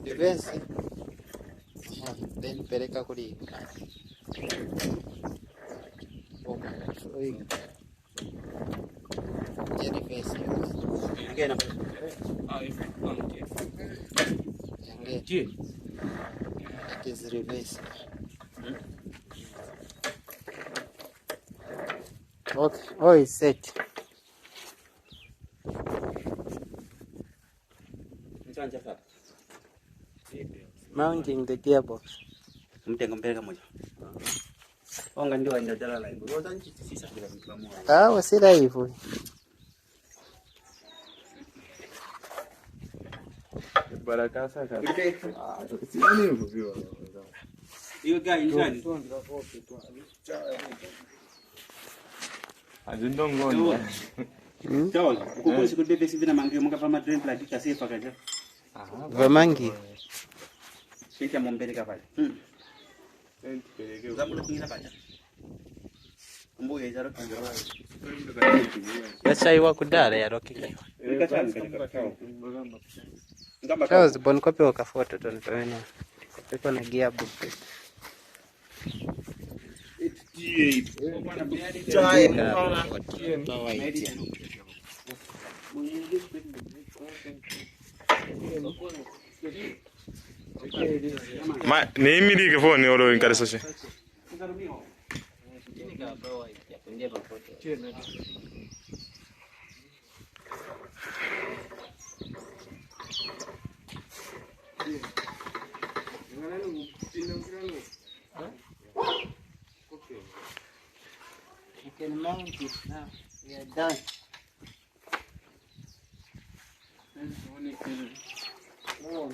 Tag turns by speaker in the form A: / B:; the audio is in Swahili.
A: Reverse. Then peleka kuli. Reverse. Again. It is reverse. Okay. Oh, it's set. Mounting the gearbox. Wasila hivyo.
B: Baraka sasa. Siani hivyo. Hiyo gari nani? Azindongo.
A: Sawa.
B: Kuko sikubebe sivina mangi munga pa madrink la dika safe kaja.
A: Vamangi.
B: Sisi amombeleka pale. Zamu kuingia kaja. Mbuye izaro kanjaro.
A: Yasa iwa kudala ya roki. Charles bon copy wakafoto tu nitoena. Iko na gearbox.
C: Ma name di che phone oro in caso se.
A: You can mount it now. We are done. Oh,